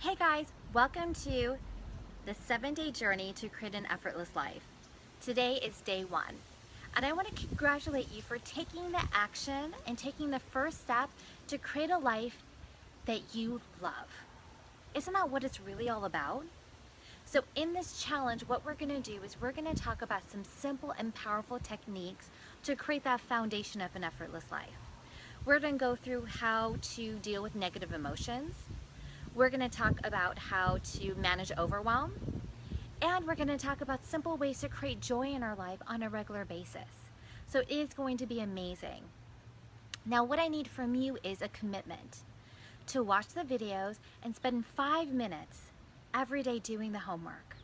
Hey guys, welcome to the 7-day journey to create an effortless life. Today is day 1, and I want to congratulate you for taking the action and taking the first step to create a life that you love. Isn't that what it's really all about? So in this challenge, what we're going to do is we're going to talk about some simple and powerful techniques to create that foundation of an effortless life. We're going to go through how to deal with negative emotions. We're going to talk about how to manage overwhelm, and we're going to talk about simple ways to create joy in our life on a regular basis. So it is going to be amazing. Now, what I need from you is a commitment to watch the videos and spend 5 minutes every day doing the homework.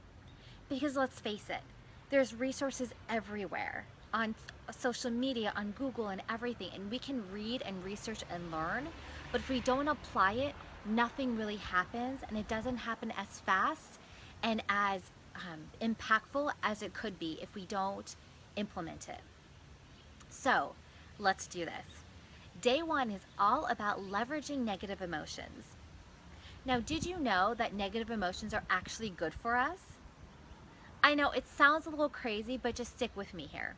Because let's face it, there's resources everywhere on social media, on Google and everything, and we can read and research and learn, but if we don't apply it, nothing really happens, and it doesn't happen as fast and as impactful as it could be if we don't implement it. So let's do this. Day 1 is all about leveraging negative emotions. Now, did you know that negative emotions are actually good for us? I know it sounds a little crazy, but just stick with me here.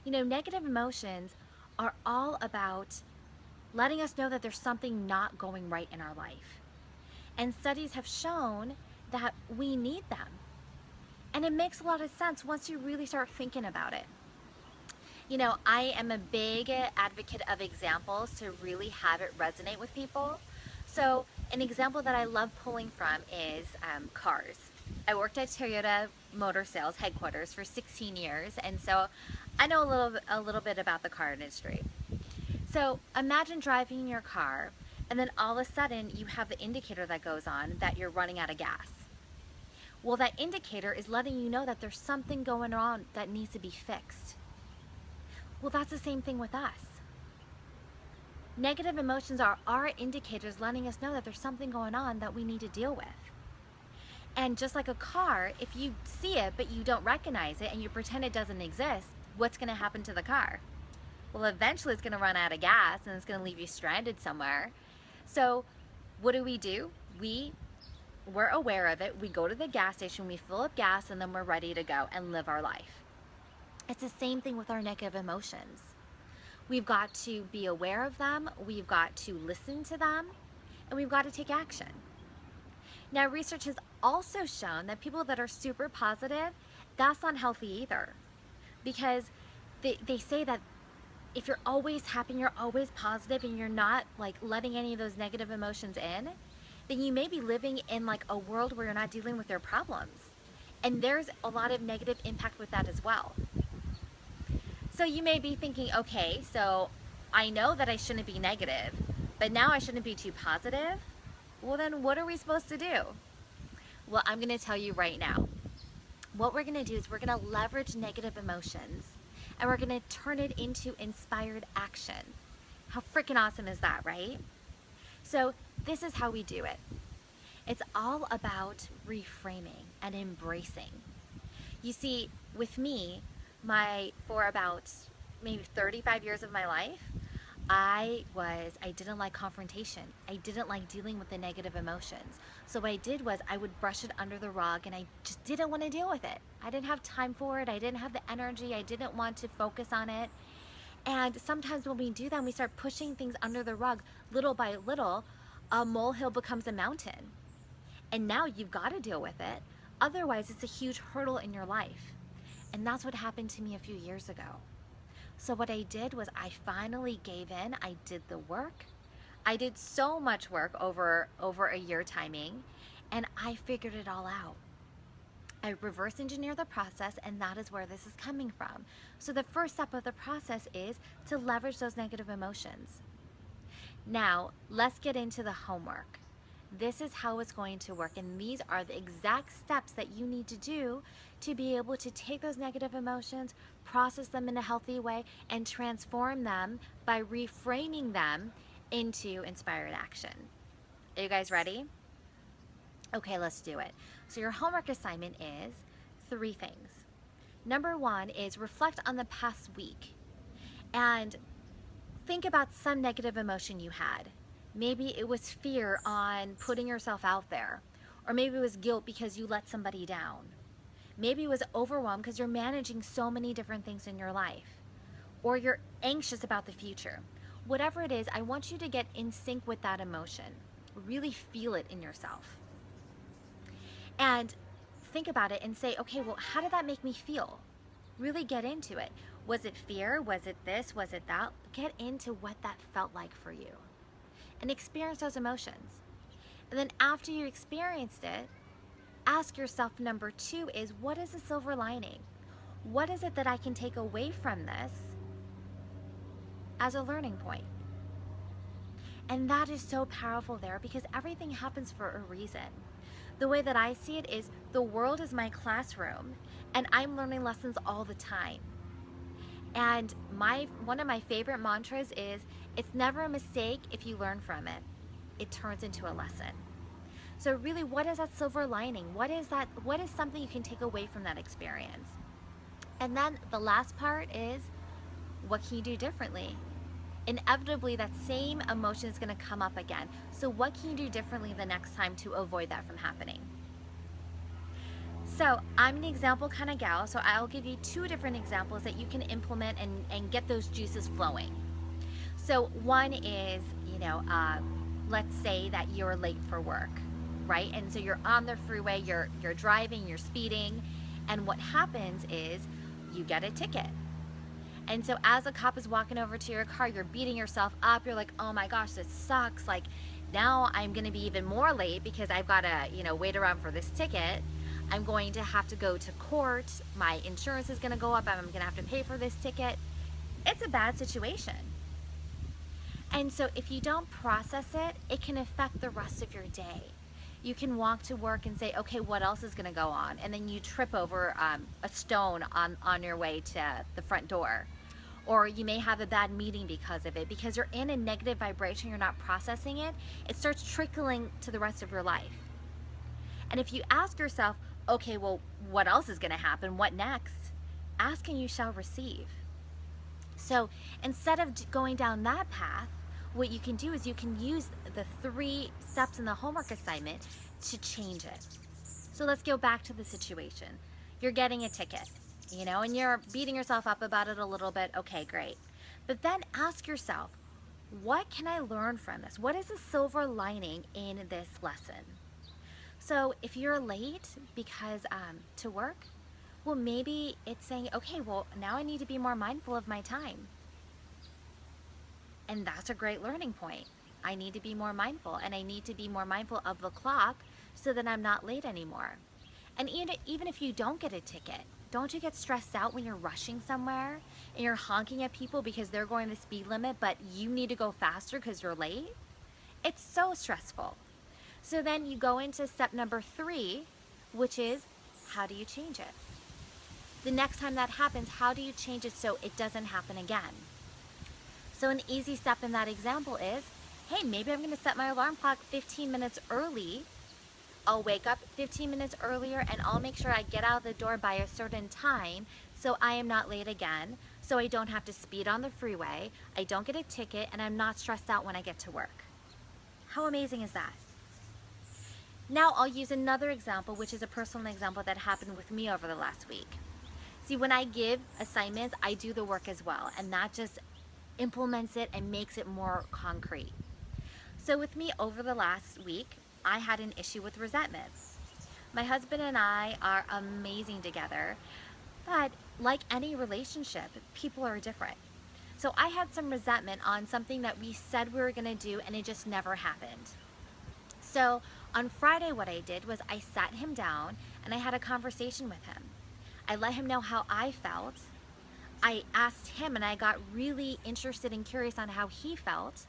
You know, negative emotions are all about letting us know that there's something not going right in our life. And studies have shown that we need them. And it makes a lot of sense once you really start thinking about it. You know, I am a big advocate of examples to really have it resonate with people. So an example that I love pulling from is cars. I worked at Toyota Motor Sales headquarters for 16 years, and so I know a little bit about the car industry. So imagine driving your car, and then all of a sudden you have the indicator that goes on that you're running out of gas. Well, that indicator is letting you know that there's something going on that needs to be fixed. Well, that's the same thing with us. Negative emotions are our indicators letting us know that there's something going on that we need to deal with. And just like a car, if you see it but you don't recognize it and you pretend it doesn't exist, what's going to happen to the car? Well, eventually it's going to run out of gas and it's going to leave you stranded somewhere. So what do? We're aware of it. We go to the gas station, we fill up gas, and then we're ready to go and live our life. It's the same thing with our negative emotions. We've got to be aware of them, we've got to listen to them, and we've got to take action. Now, research has also shown that people that are super positive, that's not healthy either. Because they say that if you're always happy, you're always positive, and you're not like letting any of those negative emotions in, then you may be living in like a world where you're not dealing with their problems. And there's a lot of negative impact with that as well. So you may be thinking, okay, so I know that I shouldn't be negative, but now I shouldn't be too positive. Well, then what are we supposed to do? Well, I'm going to tell you right now. What we're going to do is we're going to leverage negative emotions, and we're going to turn it into inspired action. How freaking awesome is that, right? So this is how we do it. It's all about reframing and embracing. You see, with me, for about maybe 35 years of my life, I didn't like confrontation. I didn't like dealing with the negative emotions. So what I did was I would brush it under the rug, and I just didn't want to deal with it. I didn't have time for it. I didn't have the energy. I didn't want to focus on it. And sometimes when we do that, we start pushing things under the rug, little by little, a molehill becomes a mountain. And now you've got to deal with it. Otherwise, it's a huge hurdle in your life. And that's what happened to me a few years ago. So what I did was I finally gave in. I did the work. I did so much work over a year timing, and I figured it all out. I reverse engineer the process, and that is where this is coming from. So the first step of the process is to leverage those negative emotions. Now, let's get into the homework. This is how it's going to work, and these are the exact steps that you need to do to be able to take those negative emotions, process them in a healthy way, and transform them by reframing them into inspired action. Are you guys ready? Okay, let's do it. So your homework assignment is 3 things. Number 1 is reflect on the past week and think about some negative emotion you had. Maybe it was fear on putting yourself out there. Or maybe it was guilt because you let somebody down. Maybe it was overwhelmed because you're managing so many different things in your life. Or you're anxious about the future. Whatever it is, I want you to get in sync with that emotion. Really feel it in yourself. And think about it and say, okay, well, how did that make me feel? Really get into it. Was it fear? Was it this? Was it that? Get into what that felt like for you and experience those emotions. And then after you experienced it, ask yourself, number 2 is, what is the silver lining? What is it that I can take away from this as a learning point? And that is so powerful there, because everything happens for a reason. The way that I see it is, the world is my classroom and I'm learning lessons all the time. And one of my favorite mantras is, it's never a mistake if you learn from it. It turns into a lesson. So really, what is that silver lining? What is something you can take away from that experience? And then the last part is, what can you do differently? Inevitably, that same emotion is going to come up again. So what can you do differently the next time to avoid that from happening? So I'm an example kind of gal, so I'll give you 2 different examples that you can implement and get those juices flowing. So one is, let's say that you're late for work, right? And so you're on the freeway, you're driving, you're speeding, and what happens is you get a ticket. And so as a cop is walking over to your car, you're beating yourself up. You're like, oh my gosh, this sucks. Like, now I'm gonna be even more late because I've gotta, wait around for this ticket. I'm going to have to go to court. My insurance is gonna go up. I'm gonna have to pay for this ticket. It's a bad situation. And so if you don't process it, it can affect the rest of your day. You can walk to work and say, okay, what else is gonna go on? And then you trip over a stone on your way to the front door. Or you may have a bad meeting because of it, because you're in a negative vibration, you're not processing it, it starts trickling to the rest of your life. And if you ask yourself, okay, well, what else is gonna happen? What next? Ask and you shall receive. So instead of going down that path, what you can do is you can use the 3 steps in the homework assignment to change it. So let's go back to the situation. You're getting a ticket, and you're beating yourself up about it a little bit. Okay, great. But then ask yourself, what can I learn from this? What is the silver lining in this lesson? So if you're late because to work, well, maybe it's saying, okay, well, now I need to be more mindful of my time. And that's a great learning point. I need to be more mindful, and I need to be more mindful of the clock so that I'm not late anymore. And even if you don't get a ticket, don't you get stressed out when you're rushing somewhere and you're honking at people because they're going the speed limit, but you need to go faster because you're late? It's so stressful. So then you go into step number 3, which is, how do you change it? The next time that happens, how do you change it so it doesn't happen again? So an easy step in that example is, hey, maybe I'm going to set my alarm clock 15 minutes early. I'll wake up 15 minutes earlier and I'll make sure I get out of the door by a certain time so I am not late again, so I don't have to speed on the freeway, I don't get a ticket, and I'm not stressed out when I get to work. How amazing is that? Now I'll use another example, which is a personal example that happened with me over the last week. See, when I give assignments, I do the work as well, and that just implements it and makes it more concrete. So with me over the last week, I had an issue with resentment. My husband and I are amazing together, but like any relationship, people are different. So I had some resentment on something that we said we were gonna do and it just never happened. So on Friday, what I did was I sat him down and I had a conversation with him. I let him know how I felt. I asked him and I got really interested and curious on how he felt.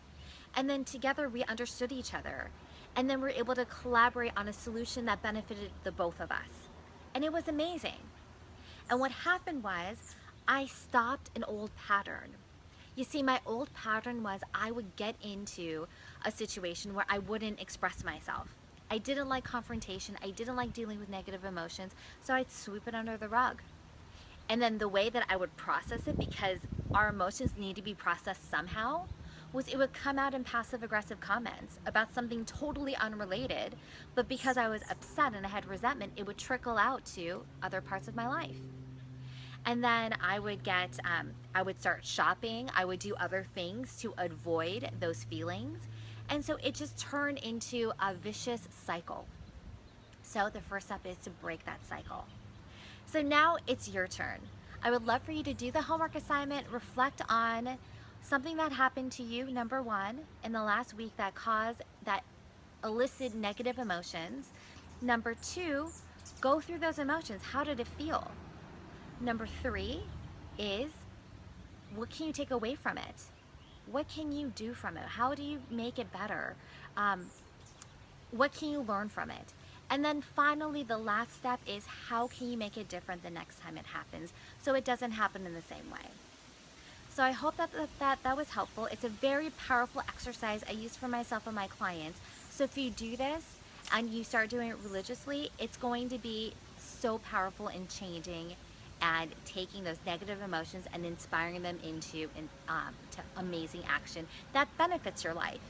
And then together we understood each other. And then we're able to collaborate on a solution that benefited the both of us. And it was amazing. And what happened was I stopped an old pattern. You see, my old pattern was I would get into a situation where I wouldn't express myself. I didn't like confrontation. I didn't like dealing with negative emotions. So I'd sweep it under the rug. And then the way that I would process it, because our emotions need to be processed somehow, was it would come out in passive aggressive comments about something totally unrelated, but because I was upset and I had resentment, it would trickle out to other parts of my life. And then I would start shopping. I would do other things to avoid those feelings. And so it just turned into a vicious cycle. So the first step is to break that cycle. So now it's your turn. I would love for you to do the homework assignment, reflect on something that happened to you, number one, in the last week that elicited negative emotions. Number two, go through those emotions. How did it feel? Number three is, what can you take away from it? What can you do from it? How do you make it better? What can you learn from it? And then finally, the last step is, how can you make it different the next time it happens so it doesn't happen in the same way? So I hope that was helpful. It's a very powerful exercise I use for myself and my clients. So if you do this and you start doing it religiously, it's going to be so powerful in changing and taking those negative emotions and inspiring them into to amazing action that benefits your life.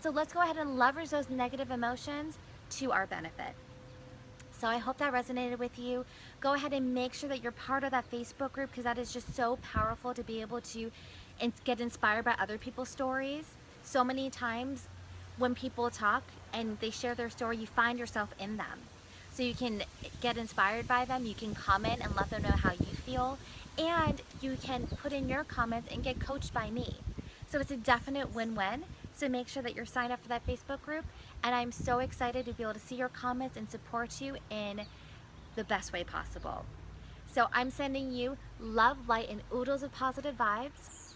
So let's go ahead and leverage those negative emotions to our benefit. So I hope that resonated with you. Go ahead and make sure that you're part of that Facebook group, because that is just so powerful to be able to get inspired by other people's stories. So many times when people talk and they share their story, you find yourself in them. So you can get inspired by them, you can comment and let them know how you feel, and you can put in your comments and get coached by me. So it's a definite win-win. So make sure that you're signed up for that Facebook group, and I'm so excited to be able to see your comments and support you in the best way possible. So I'm sending you love, light, and oodles of positive vibes,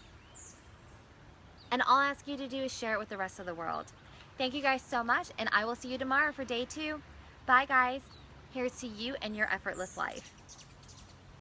and all I ask you to do is share it with the rest of the world. Thank you guys so much, and I will see you tomorrow for day 2. Bye guys. Here's to you and your effortless life.